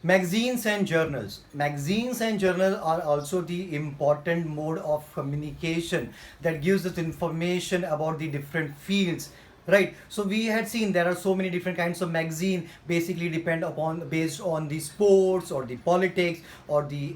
Magazines and journals. Magazines and journals are also the important mode of communication that gives us information about the different fields. Right. So we had seen there are so many different kinds of magazine. Basically, depend upon based on the sports or the politics or the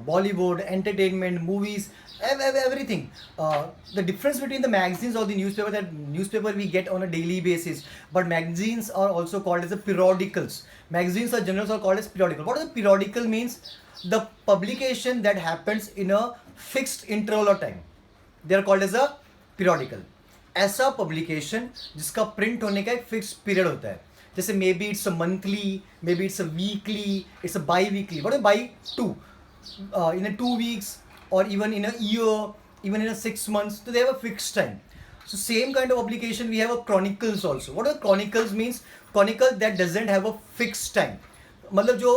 Bollywood entertainment movies, everything. The difference between the magazines or the newspaper, that newspaper we get on a daily basis, but magazines are also called as the periodicals. Magazines or journals are called as periodical. What is a periodical means? The publication that happens in a fixed interval of time. They are called as a periodical. ऐसा publication जिसका print होने का एक fix period होता है, जैसे may be it's a monthly, may be it's a weekly, it's a by weekly, what by two in a 2 weeks, or even in a year, even in a 6 months. So they have a fixed time. So same kind of publication we have a chronicles also. What are chronicles means? Chronicle that doesn't have a fixed time. मतलब जो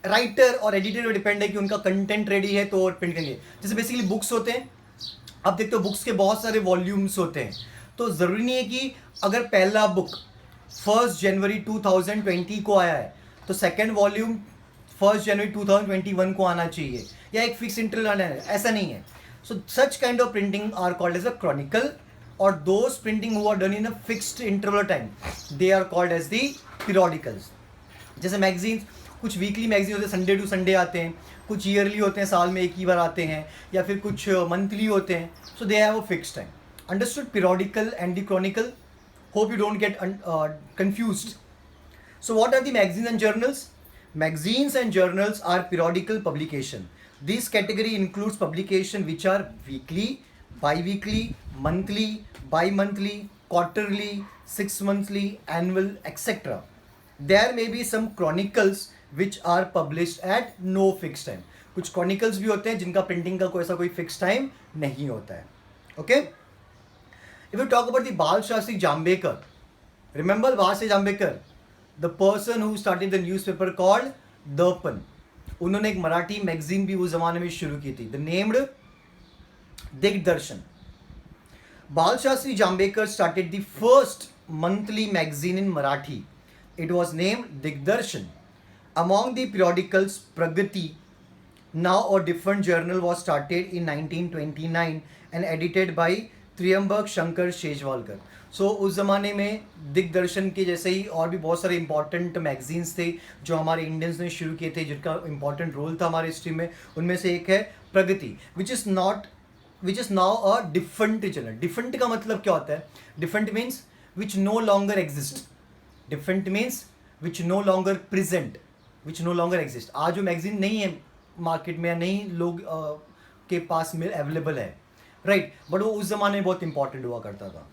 writer और editor पे depend है कि उनका content ready है तो print करेंगे. जैसे बेसिकली बुक्स होते हैं, अब देखते हो बुक्स के बहुत सारे वॉल्यूम्स होते हैं, तो ज़रूरी नहीं है कि अगर पहला बुक 1 जनवरी 2020 को आया है तो सेकेंड वॉल्यूम 1 जनवरी 2021 को आना चाहिए या एक फिक्स इंटरवल आना है, ऐसा नहीं है. So such kind of printing are called as a chronicle, और those printing who are done in a fixed interval time they are called as the periodicals. जैसे मैगजीन्स, कुछ वीकली मैगजीन होते हैं, संडे टू संडे आते हैं, कुछ yearly होते हैं, साल में एक ही बार आते हैं, या फिर कुछ मंथली होते हैं. So they have a fix time. Understood periodical and the chronicle? Hope you don't get confused. So what are the magazines and journals? Magazines and journals are periodical publication. This category includes publication which are weekly, bi-weekly, monthly, bi-monthly, quarterly, 6 monthly, annual, etc. There may be some chronicles which are published at no fixed time. कुछ chronicles भी होते हैं जिनका printing का कोई ऐसा कोई fixed time नहीं होता है. Okay? If you talk about the Bal Shastri Jambekar, remember Bal Shastri Jambekar, the person who started the newspaper called दर्पण. उन्होंने एक मराठी मैगजीन भी उस जमाने में शुरू की थी, द नेम्ड दिग्दर्शन. Bal Shastri Jambekar started the first monthly magazine in Marathi. It was named Digdarshan. Among the periodicals, Pragati, now a different journal, was started in 1929 and edited by त्रियंबक Shankar Shejwalkar. सो उस ज़माने में दिग्दर्शन के जैसे ही और भी बहुत सारे इंपॉर्टेंट मैगजीन्स थे जो हमारे इंडियंस ने शुरू किए थे, जिनका इंपॉर्टेंट रोल था हमारे हिस्ट्री में. उनमें से एक है Pragati, which is now a different journal. Different का मतलब क्या होता है? Different means which no longer exist. Different means which no longer present, which no longer exist. आज जो मैगजीन नहीं है मार्केट में या नहीं लोग के पास में अवेलेबल है, राइट, बट वो उस जमाने में बहुत इंपॉर्टेंट हुआ करता था.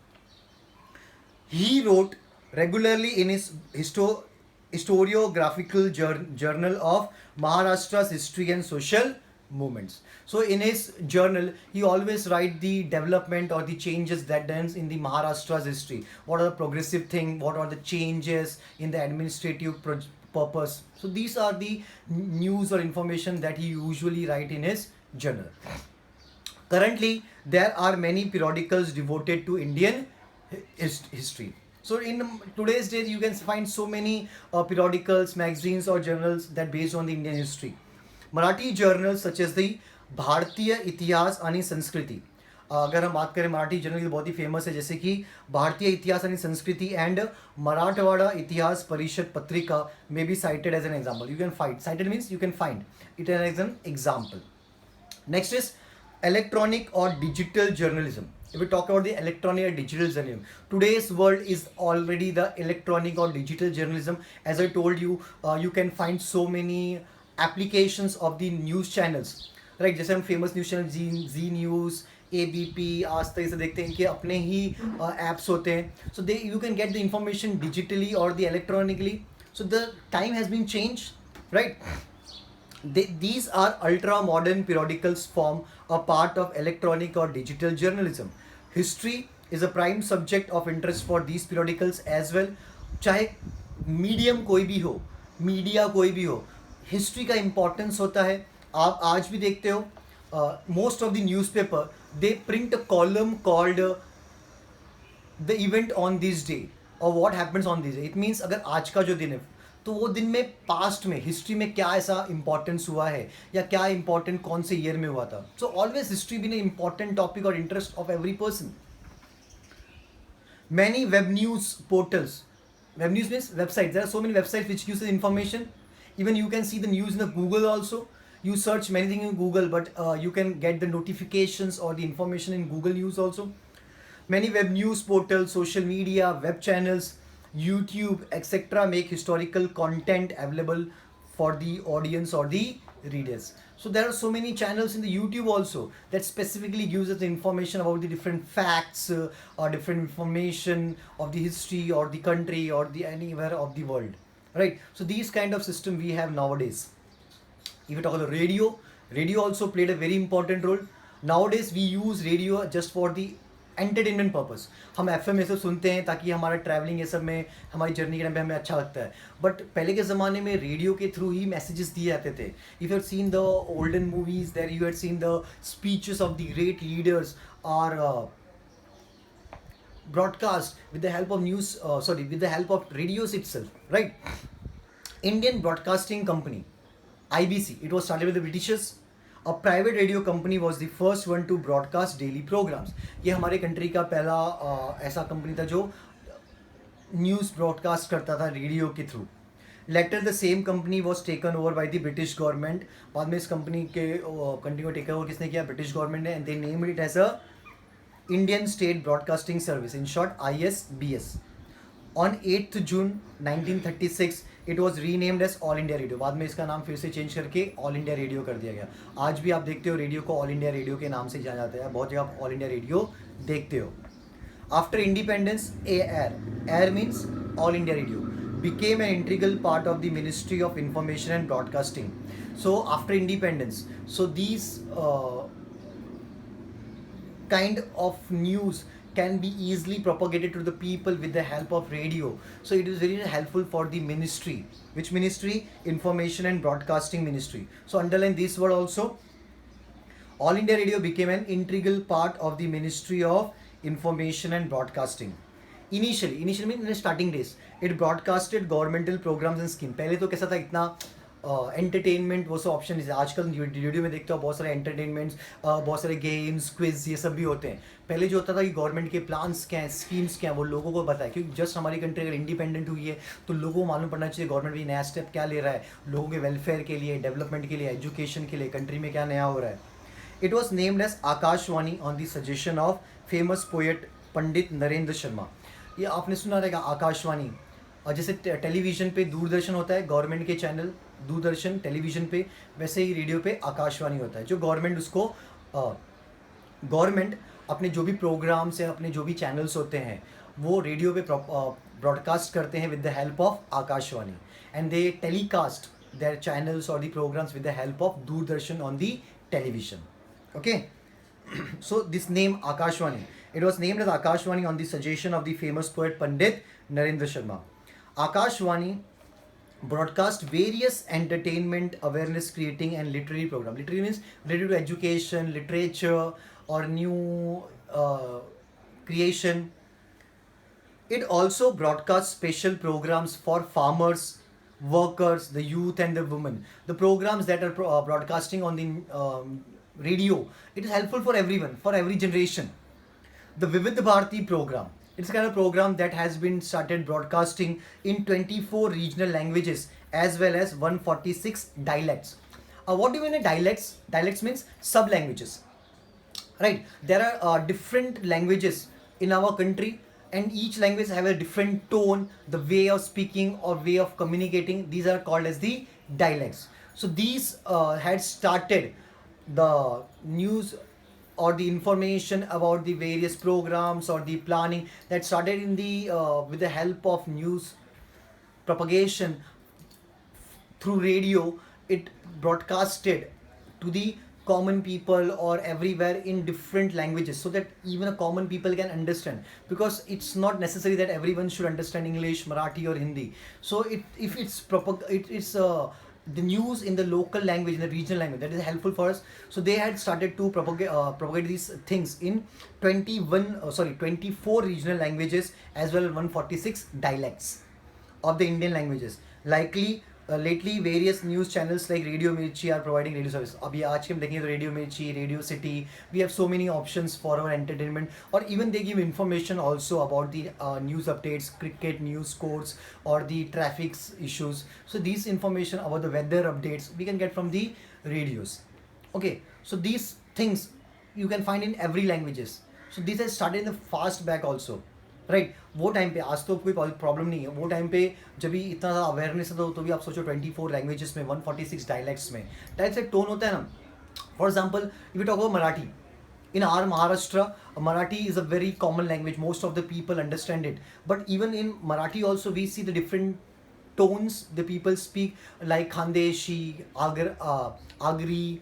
He wrote regularly in historiographical journal of Maharashtra's history and social movements. So in his journal, he always write the development or the changes that done in the Maharashtra's history. What are the progressive thing? What are the changes in the administrative purpose? So these are the news or information that he usually write in his journal. Currently, there are many periodicals devoted to Indian history. So in today's days, you can find so many periodicals, magazines or journals that based on the Indian history. Marathi journals such as the भारतीय इतिहास आणि संस्कृति, अगर हम बात करें Marathi journal की बहुत ही फेमस है, जैसे कि भारतीय इतिहास आणि संस्कृति एंड मराठवाड़ा इतिहास परिषद पत्रिका may be cited as an example. You can find, cited means you can find it as an example. Next is electronic or digital journalism. If we talk about the electronic or digital journalism, today's world is already the electronic or digital journalism. As I told you, you can find so many applications of the news channels, right? जैसे हम famous news channel जी news, ABP, आज तक इसे देखते हैं कि अपने ही apps होते हैं. So they you can get the information digitally और the electronically. So the time has been change, right? These are ultra modern periodicals form a part of electronic or digital journalism. History is a prime subject of interest for these periodicals as well. चाहे medium कोई भी हो, media कोई भी हो, history का importance होता है. आप आज भी देखते हो most of the newspaper they print a column called the event on this day और what happens on this day. It means अगर आज का जो दिन है, तो वो दिन में पास्ट में हिस्ट्री में क्या ऐसा इंपॉर्टेंस हुआ है या क्या इंपॉर्टेंट कौन से ईयर में हुआ था. So always history been an important topic or interest of every person. Many web news portals, web news means websites, there are so many websites which gives us information. Even you can see the news in the Google also. You search many things in Google, but you can get the notifications or the information in Google News also. Many web news portals, social media, web channels, YouTube, etc. make historical content available for the audience or the readers. So there are so many channels in the YouTube also that specifically gives us information about the different facts or different information of the history or the country or the anywhere of the world, right? So these kind of system we have nowadays. If you talk about radio, radio also played a very important role. Nowadays we use radio just for the entertainment purpose. हम F M ये सब सुनते हैं ताकि हमारा travelling ये सब में हमारी जर्नी के टाइम पे हमें अच्छा लगता है. बट पहले के ज़माने में रेडियो के थ्रू ही मैसेजेस दिए जाते थे. If you had seen the olden movies there you had seen the speeches of the great leaders are broadcast with the help of news, with the help of radios itself, right? Indian Broadcasting Company, IBC, it was started with the Britishers. A private radio company was the first one to broadcast daily programs. ये हमारे country का पहला ऐसा company था जो news broadcast करता था radio के through. Later the same company was taken over by the British government. बाद में इस कंपनी के कंट्री को टेक ओवर किसने किया? ब्रिटिश गवर्नमेंट ने. And they named it as a Indian state broadcasting service, in short ISBS. On 8th June 1936 it was renamed as all India radio. बाद में इसका नाम फिर से चेंज करके ऑल इंडिया रेडियो कर दिया गया. आज भी आप देखते हो रेडियो को ऑल इंडिया रेडियो के नाम से जाना जाता है. बहुत जगह आप ऑल इंडिया रेडियो देखते हो. After independence air means all India radio became an integral part of the Ministry of Information and Broadcasting. So after independence, so these kind of news can be easily propagated to the people with the help of radio. So it is very helpful for the ministry. Which ministry? Information and Broadcasting Ministry. So underline this word also. All India Radio became an integral part of the Ministry of Information and Broadcasting. Initially means in the starting days, it broadcasted governmental programs and schemes. पहले तो कैसा था, इतना entertainment वो सब option है. आजकल radio में देखते हो बहुत सारे एंटरटेनमेंट्स, बहुत सारे गेम्स, क्विज, ये सब भी होते हैं. पहले जो होता था कि गवर्नमेंट के प्लान्स क्या हैं, स्कीम्स क्या हैं, वो लोगों को पता है. क्योंकि जस्ट हमारी कंट्री अगर इंडिपेंडेंट हुई है तो लोगों को मालूम पड़ना चाहिए गवर्नमेंट भी नया स्टेप क्या ले रहा है, लोगों के वेलफेयर के लिए, डेवलपमेंट के लिए, एजुकेशन के लिए, कंट्री में क्या नया हो रहा है. It was named as Akashvani on the suggestion of famous poet Pandit Narendra Sharma. ये आपने सुना रहेगा आकाशवाणी. और जैसे टेलीविज़न पे दूरदर्शन होता है, गवर्नमेंट के चैनल दूरदर्शन टेलीविज़न पे, वैसे ही रेडियो पे आकाशवाणी होता है. जो गवर्नमेंट उसको गवर्नमेंट अपने जो भी प्रोग्राम्स हैं, अपने जो भी चैनल्स होते हैं, वो रेडियो पे ब्रॉडकास्ट करते हैं with the help of Akashvani. And they telecast their channels और the programmes with the help of Doordarshan on the television. Okay. So this name Akashwani, it was named as Akashwani on the suggestion of the famous poet Pandit Narendra Sharma. Akashwani broadcast various entertainment, awareness creating and literary program. Literary means related to education, literature or new creation. It also broadcasts special programs for farmers, workers, the youth and the women. The programs that are broadcasting on the radio, it is helpful for everyone, for every generation. The Vivid Bharati program, it's a kind of program that has been started broadcasting in 24 regional languages as well as 146 dialects. What do you mean by dialects? Dialects means sub languages, right? There are different languages in our country and each language have a different tone, the way of speaking or way of communicating. These are called as the dialects. So these had started the news or the information about the various programs or the planning that started in the with the help of news propagation through radio. It broadcasted to the common people or everywhere in different languages so that even a common people can understand, because it's not necessary that everyone should understand English, Marathi or Hindi. So if it's the news in the local language, in the regional language, that is helpful for us. So they had started to propagate these things in 24 regional languages as well as 146 dialects. of the Indian languages. Lately, various news channels like Radio Mirchi are providing radio service. अभी आज के हम देखेंगे तो Radio Mirchi, Radio City, we have so many options for our entertainment. Or even they give information also about the news updates, cricket news scores, or the traffic issues. So these information about the weather updates we can get from the radios. Okay, so these things you can find in every languages. So this has started in the fast back also. Right वो time पे, आज तो कोई problem नहीं है, वो time पे जब भी इतना ज़्यादा अवेयरनेस है तो भी आप सोचो 24 लैंग्वेजेस में 146 डायलैक्ट्स में टाइप से टोन होता है ना. For example if you talk about Marathi, in our Maharashtra, Marathi is a very common language. Most of the people understand it. But even in Marathi also we see the different tones the people speak, like Khandeshi, Agri,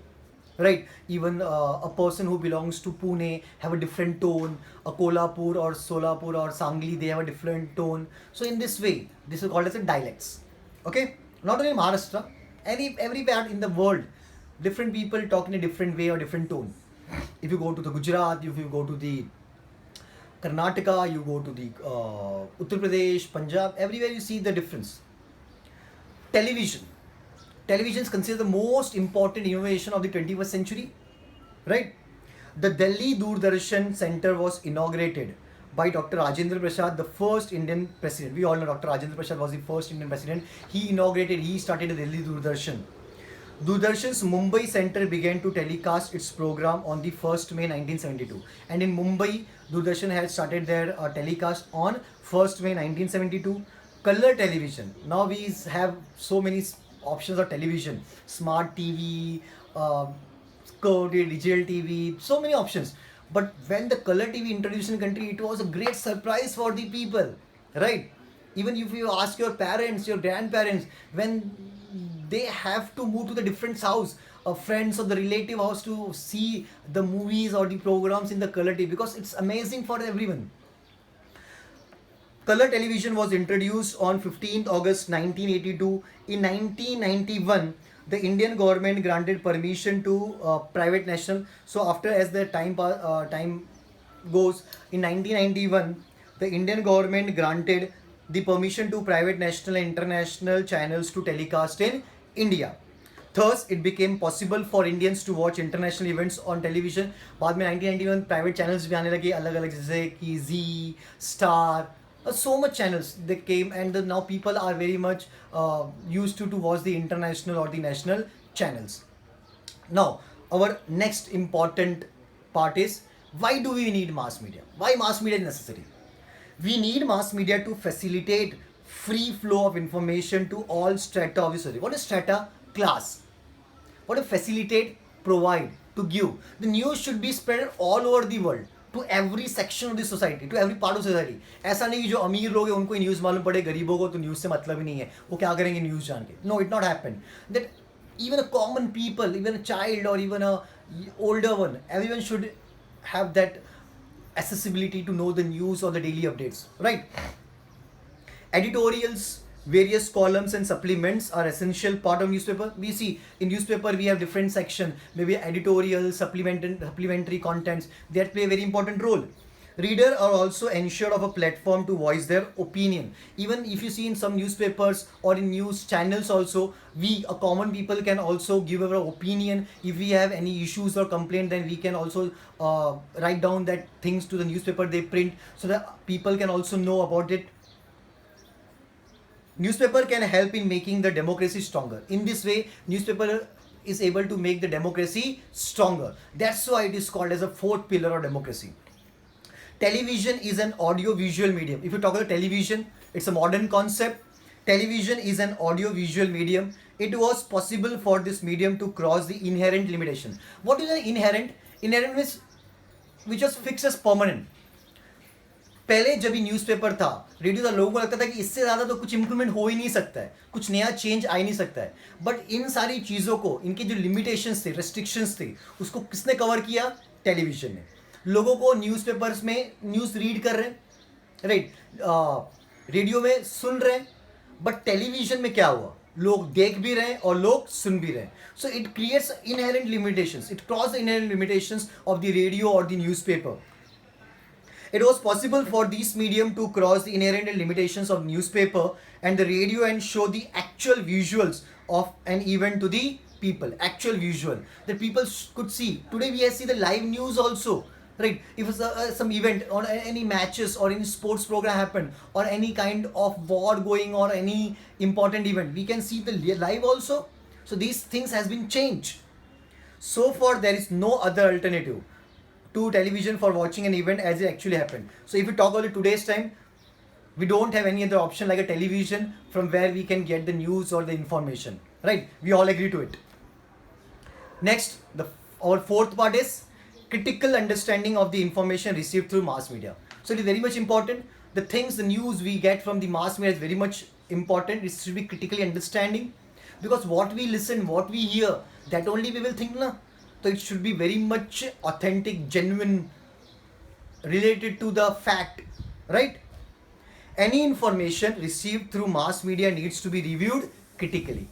right? Even a person who belongs to Pune have a different tone. A Kolhapur or Solapur or Sangli, they have a different tone. So in this way, this is called as a dialects. Okay, not only Maharashtra, everywhere in the world, different people talk in a different way or different tone. If you go to the Gujarat, if you go to the Karnataka, you go to the Uttar Pradesh, Punjab, everywhere you see the difference. Television is considered the most important innovation of the 21st century, right? The Delhi Doordarshan Center was inaugurated by Dr. Rajendra Prasad, the first Indian president. We all know Dr. Rajendra Prasad was the first Indian president. He started the Delhi Doordarshan. Doordarshan's Mumbai Center began to telecast its program on the 1st May 1972. And in Mumbai, Doordarshan had started their telecast on 1st May 1972. Color television. Now we have so many options of television, smart TV, curved digital TV, so many options. But when the color TV introduced in the country, it was a great surprise for the people, right? Even if you ask your parents, your grandparents, when they have to move to the different house, friends or the relative house to see the movies or the programs in the color TV, because it's amazing for everyone. Color television was introduced on 15th August 1982. In 1991, the Indian government granted permission to private national. So after as the time goes, in 1991, the Indian government granted the permission to private national and international channels to telecast in India. Thus, it became possible for Indians to watch international events on television. बाद में 1991 private channels भी आने लगे अलग-अलग, जैसे कि Z, Star, so much channels they came, and now people are very much used to watch the international or the national channels. Now, our next important part is, why do we need mass media? Why mass media is necessary? We need mass media to facilitate free flow of information to all strata of the society. What is strata? Class. What does facilitate? Provide. To give. The news should be spread all over the world, to every section of the society, to every part of society. ऐसा नहीं कि जो अमीर लोग हैं उनको news मालूम पड़े, गरीबों को तो न्यूज़ से मतलब ही नहीं है, वो क्या करेंगे न्यूज़ जान के. No, it not happen. That even a common people, even a child or even a older one, everyone should have that accessibility to know the news or the daily updates, right? Editorials, various columns and supplements are essential part of newspaper. We see in newspaper we have different section, maybe editorial, supplementary contents that play a very important role. Readers are also ensured of a platform to voice their opinion. Even if you see in some newspapers or in news channels also, we, a common people, can also give our opinion. If we have any issues or complaint, then we can also write down that things to the newspaper they print, so that people can also know about it. Newspaper can help in making the democracy stronger. In this way, newspaper is able to make the democracy stronger. That's why it is called as a fourth pillar of democracy. Television is an audio-visual medium. If you talk about television, it's a modern concept. Television is an audio-visual medium. It was possible for this medium to cross the inherent limitation. What is an inherent? Inherent means which was fixed as permanent. पहले जब भी newspaper था, radio था, लोगों को लगता था कि इससे ज़्यादा तो कुछ इम्प्रूवमेंट हो ही नहीं सकता है, कुछ नया चेंज आ ही नहीं सकता है. बट इन सारी चीज़ों को, इनके जो लिमिटेशंस थे, रेस्ट्रिक्शंस थे, उसको किसने कवर किया? टेलीविजन ने. लोगों को न्यूज़पेपर्स में न्यूज़ रीड कर रहे हैं, राइट, रेडियो में सुन रहे हैं, बट टेलीविजन में क्या हुआ? लोग देख भी रहे हैं और लोग सुन भी रहे हैं. So it creates inherent limitations. It cross the inherent limitations of the radio और the newspaper. It was possible for this medium to cross the inherent limitations of newspaper and the radio and show the actual visuals of an event to the people. Actual visual that people could see. Today we see the live news also. Right, if it's some event or any matches or any sports program happened or any kind of war going or any important event, we can see the live also. So these things has been changed. So far there is no other alternative to television for watching an event as it actually happened. So if we talk about today's time, we don't have any other option like a television from where we can get the news or the information. Right, we all agree to it. Next, our fourth part is critical understanding of the information received through mass media. So it is very much important. The things, the news we get from the mass media is very much important. It should be critically understanding, because what we listen, what we hear, that only we will think na. So it should be very much authentic, genuine, related to the fact, right? Any information received through mass media needs to be reviewed critically.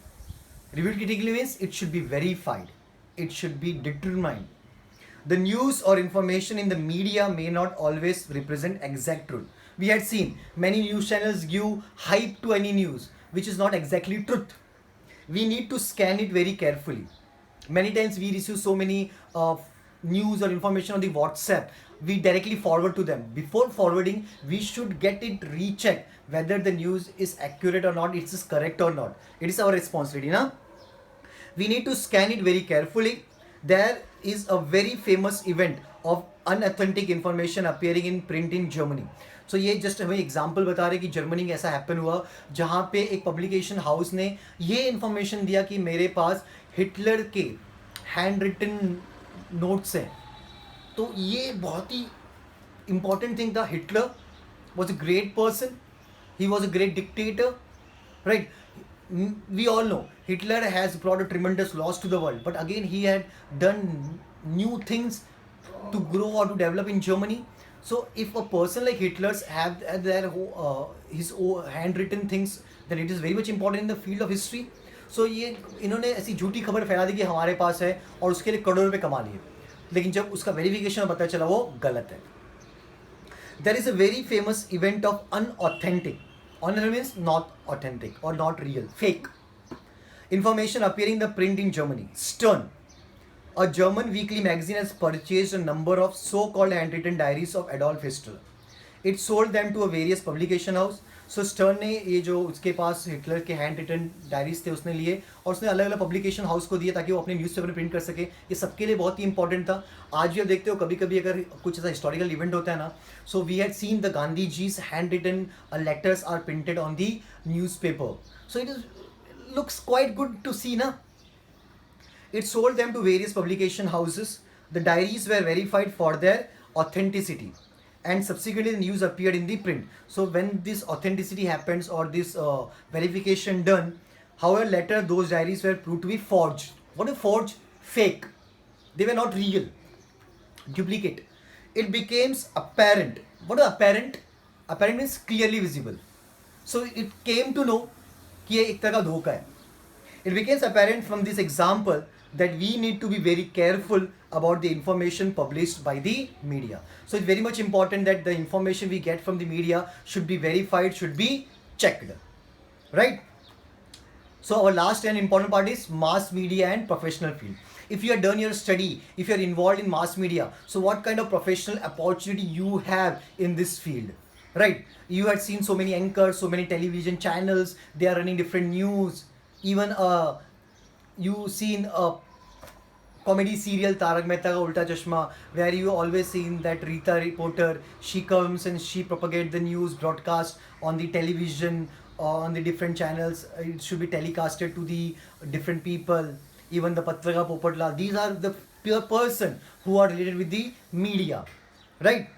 Reviewed critically means it should be verified. It should be determined. The news or information in the media may not always represent exact truth. We had seen many news channels give hype to any news, which is not exactly truth. We need to scan it very carefully. Many times we receive so many news or information on the WhatsApp. We directly forward to them. Before forwarding, we should get it rechecked whether the news is accurate or not, it is correct or not. It is our responsibility, na? We need to scan it very carefully. There is a very famous event of unauthentic information appearing in print in Germany. So ये just हमें example बता रहे कि Germany में ऐसा happen हुआ जहाँ पे एक पब्लिकेशन हाउस ने ये इन्फॉर्मेशन दिया कि मेरे पास हिटलर के हैंड रिटन नोट्स हैं. तो ये बहुत ही important thing था. Hitler was a great person. He was a great dictator, right? We all know Hitler has brought a tremendous loss to the world, but again he had done new things to grow or to develop in Germany. So if a person like Hitler's have their his handwritten things, then it is very much important in the field of history. So ये इन्होंने ऐसी झूठी खबर फैला दी कि हमारे पास है और उसके लिए करोड़ों रुपए कमा लिए, लेकिन जब उसका वेरिफिकेशन पता चला वो गलत है. There is a very famous event of unauthentic. Unauthentic means not authentic or not real, fake information appearing in the print in Germany. Stern, a German weekly magazine, has purchased a number of so-called handwritten diaries of Adolf Hitler. It sold them to a various publication house. So Stern ने ये जो उसके पास Hitler के hand written diaries थे उसने लिए और उसने अलग अलग पब्लिकेशन हाउस को दिए ताकि वो अपने न्यूज़पेपर में प्रिंट कर सके. ये सबके लिए बहुत ही इंपॉर्टेंट था. आज भी आप देखते हो कभी कभी अगर कुछ ऐसा हिस्टोरिकल इवेंट होता है ना, so we had seen the Gandhi ji's hand written letters are printed on the newspaper. So it is looks quite good to see, na? It sold them to various publication houses. The diaries were verified for their authenticity, and subsequently the news appeared in the print. So when this authenticity happens or this verification done, however later those diaries were proved to be forged. What is forged? Fake. They were not real. Duplicate. It becomes apparent. What is apparent? Apparent means clearly visible. So it came to know कि ये एक तरह का धोखा है. It becomes apparent from this example that we need to be very careful about the information published by the media. So it's very much important that the information we get from the media should be verified, should be checked, right? So our last and important part is mass media and professional field. If you have done your study, if you are involved in mass media, so what kind of professional opportunity you have in this field? Right, you had seen so many anchors, so many television channels, they are running different news. Even you seen a comedy serial Tarak Mehta Ka Ulta Chashma, where you always seen that Rita reporter, she comes and she propagate the news broadcast on the television, on the different channels. It should be telecasted to the different people. Even the Patraka Popatla, these are the pure person who are related with the media, right?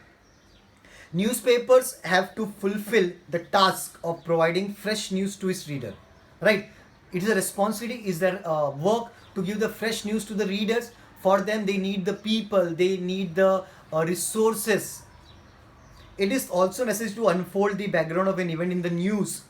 Newspapers have to fulfill the task of providing fresh news to its reader, right? It is a responsibility, is their work to give the fresh news to the readers. For them, they need the people, they need the resources. It is also necessary to unfold the background of an event in the news.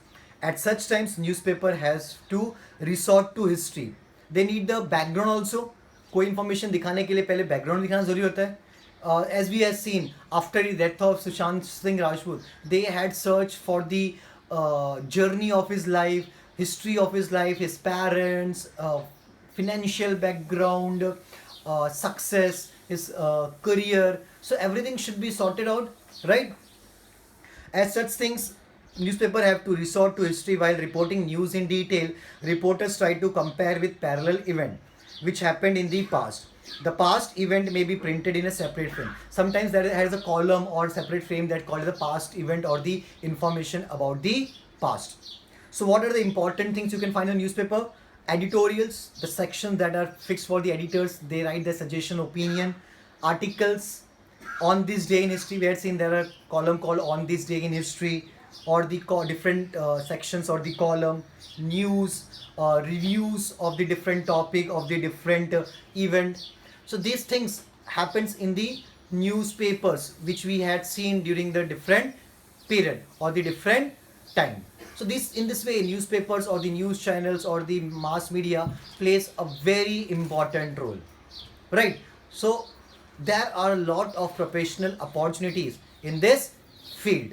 At such times, newspaper has to resort to history. They need the background also. कोई information दिखाने के लिए पहले background दिखाना जरूरी होता है. as we have seen, after the death of Sushant Singh Rajput, they had searched for the journey of his life, history of his life, his parents, financial background, success, his career. So everything should be sorted out, right? As such things, newspaper have to resort to history while reporting news in detail. Reporters try to compare with parallel event which happened in the past. The past event may be printed in a separate frame. Sometimes there has a column or separate frame that called the past event or the information about the past. So what are the important things you can find in newspaper? Editorials, the sections that are fixed for the editors, they write their suggestion, opinion. Articles, on this day in history, we had seen there are column called on this day in history, or the different sections or the column. News, reviews of the different topic of the different event. So these things happens in the newspapers which we had seen during the different period or the different time. So this, in this way, newspapers or the news channels or the mass media plays a very important role, right? So there are a lot of professional opportunities in this field.